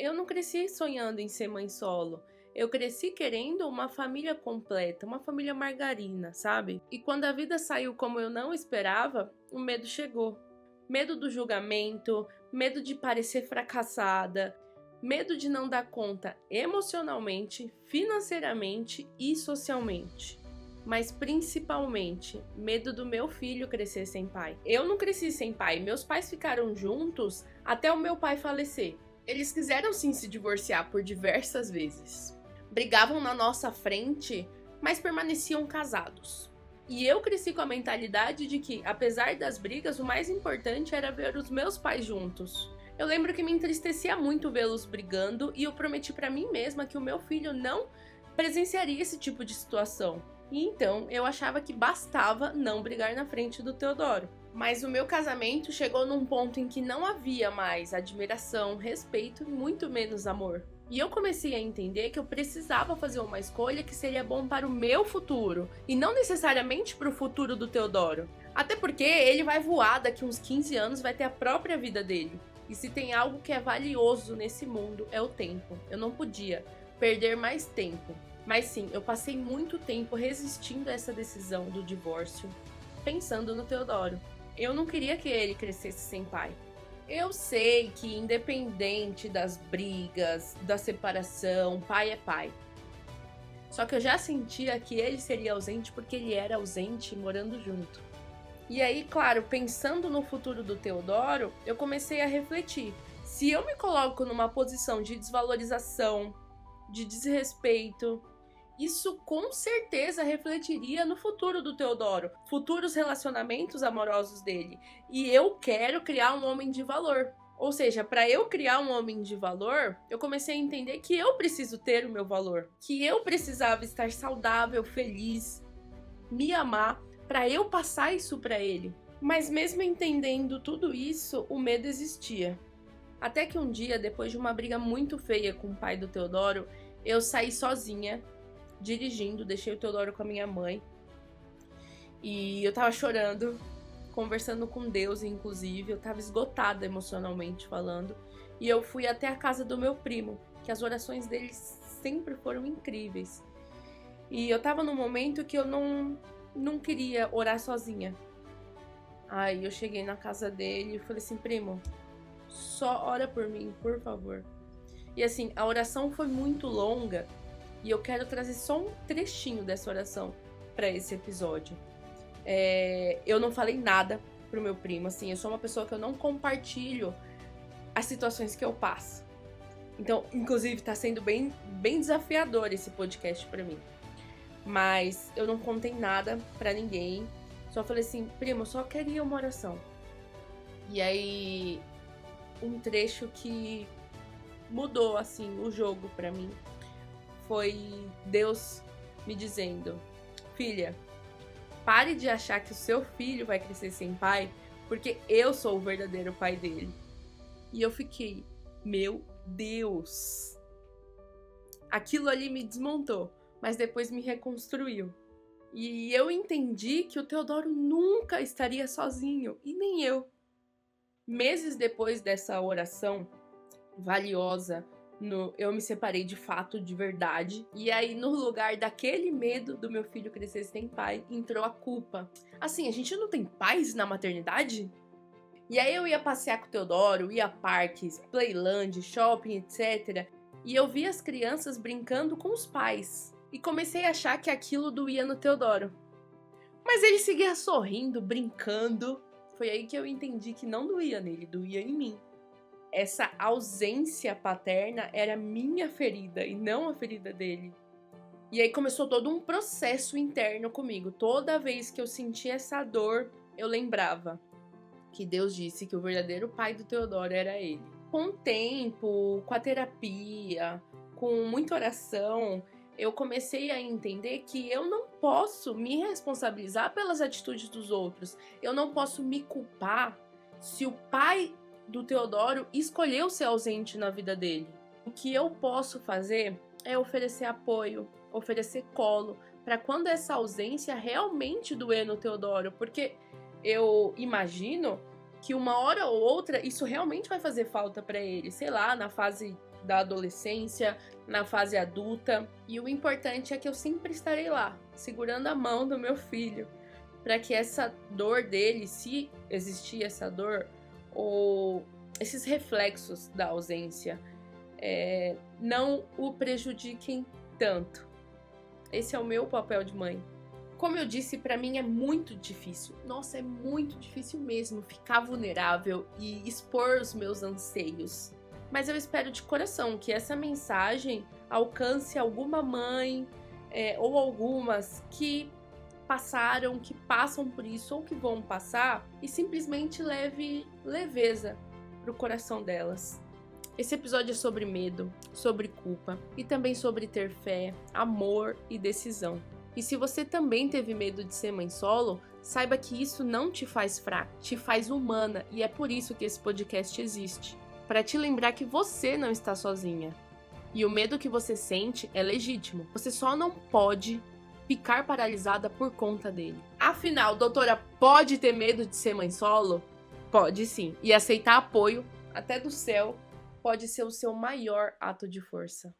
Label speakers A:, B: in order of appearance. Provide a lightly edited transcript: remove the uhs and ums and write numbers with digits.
A: eu não cresci sonhando em ser mãe solo. Eu cresci querendo uma família completa, uma família margarina, sabe? E quando a vida saiu como eu não esperava, o medo chegou. Medo do julgamento, medo de parecer fracassada, medo de não dar conta emocionalmente, financeiramente e socialmente. Mas principalmente, medo do meu filho crescer sem pai. Eu não cresci sem pai, meus pais ficaram juntos até o meu pai falecer. Eles quiseram sim se divorciar por diversas vezes. Brigavam na nossa frente, mas permaneciam casados. E eu cresci com a mentalidade de que, apesar das brigas, o mais importante era ver os meus pais juntos. Eu lembro que me entristecia muito vê-los brigando e eu prometi pra mim mesma que o meu filho não presenciaria esse tipo de situação. E então eu achava que bastava não brigar na frente do Teodoro. Mas o meu casamento chegou num ponto em que não havia mais admiração, respeito e muito menos amor. E eu comecei a entender que eu precisava fazer uma escolha que seria bom para o meu futuro, e não necessariamente para o futuro do Teodoro. Até porque ele vai voar daqui uns 15 anos, vai ter a própria vida dele. E se tem algo que é valioso nesse mundo, é o tempo. Eu não podia perder mais tempo. Mas sim, eu passei muito tempo resistindo a essa decisão do divórcio, pensando no Teodoro. Eu não queria que ele crescesse sem pai. Eu sei que independente das brigas, da separação, pai é pai. Só que eu já sentia que ele seria ausente porque ele era ausente morando junto. E aí, claro, pensando no futuro do Teodoro, eu comecei a refletir. Se eu me coloco numa posição de desvalorização, de desrespeito, isso com certeza refletiria no futuro do Teodoro, futuros relacionamentos amorosos dele. E eu quero criar um homem de valor. Ou seja, para eu criar um homem de valor, eu comecei a entender que eu preciso ter o meu valor, que eu precisava estar saudável, feliz, me amar, para eu passar isso para ele. Mas mesmo entendendo tudo isso, o medo existia. Até que um dia, depois de uma briga muito feia com o pai do Teodoro, eu saí sozinha, dirigindo, deixei o Teodoro com a minha mãe. E eu tava chorando, conversando com Deus, inclusive. Eu tava esgotada emocionalmente falando. E eu fui até a casa do meu primo, que as orações dele sempre foram incríveis. E eu tava num momento que eu não queria orar sozinha. Aí eu cheguei na casa dele e falei assim: primo, só ora por mim, por favor. E assim, a oração foi muito longa. E eu quero trazer só um trechinho dessa oração para esse episódio. Eu não falei nada pro meu primo, assim, eu sou uma pessoa que eu não compartilho as situações que eu passo. Então, inclusive, tá sendo bem desafiador esse podcast para mim. Mas eu não contei nada pra ninguém. Só falei assim: primo, eu só queria uma oração. E aí, um trecho que mudou, assim, o jogo pra mim foi Deus me dizendo: filha, pare de achar que o seu filho vai crescer sem pai, porque eu sou o verdadeiro pai dele. E eu fiquei: meu Deus! Aquilo ali me desmontou, mas depois me reconstruiu. E eu entendi que o Teodoro nunca estaria sozinho, e nem eu. Meses depois dessa oração valiosa, eu me separei de fato, de verdade. E aí, no lugar daquele medo do meu filho crescer sem pai, entrou a culpa. Assim, a gente não tem pais na maternidade? E aí eu ia passear com o Teodoro, ia a parques, playland, shopping, etc. E eu via as crianças brincando com os pais. E comecei a achar que aquilo doía no Teodoro. Mas ele seguia sorrindo, brincando. Foi aí que eu entendi que não doía nele, doía em mim. Essa ausência paterna era minha ferida e não a ferida dele. E aí começou todo um processo interno comigo. Toda vez que eu sentia essa dor, eu lembrava que Deus disse que o verdadeiro pai do Teodoro era ele. Com o tempo, com a terapia, com muita oração, eu comecei a entender que eu não posso me responsabilizar pelas atitudes dos outros. Eu não posso me culpar se o pai do Teodoro escolheu ser ausente na vida dele. O que eu posso fazer é oferecer apoio, oferecer colo, para quando essa ausência realmente doer no Teodoro, porque eu imagino que uma hora ou outra isso realmente vai fazer falta para ele, sei lá, na fase da adolescência, na fase adulta. E o importante é que eu sempre estarei lá, segurando a mão do meu filho, para que essa dor dele, se existir essa dor, ou esses reflexos da ausência, não o prejudiquem tanto. Esse é o meu papel de mãe. Como eu disse, pra mim é muito difícil. Nossa, é muito difícil mesmo ficar vulnerável e expor os meus anseios. Mas eu espero de coração que essa mensagem alcance alguma mãe ou algumas que passaram, que passam por isso ou que vão passar e simplesmente leve leveza pro coração delas. Esse episódio é sobre medo, sobre culpa e também sobre ter fé, amor e decisão. E se você também teve medo de ser mãe solo, saiba que isso não te faz fraca, te faz humana, e é por isso que esse podcast existe. Para te lembrar que você não está sozinha. E o medo que você sente é legítimo. Você só não pode ficar paralisada por conta dele. Afinal, doutora, pode ter medo de ser mãe solo? Pode sim. E aceitar apoio, até do céu, pode ser o seu maior ato de força.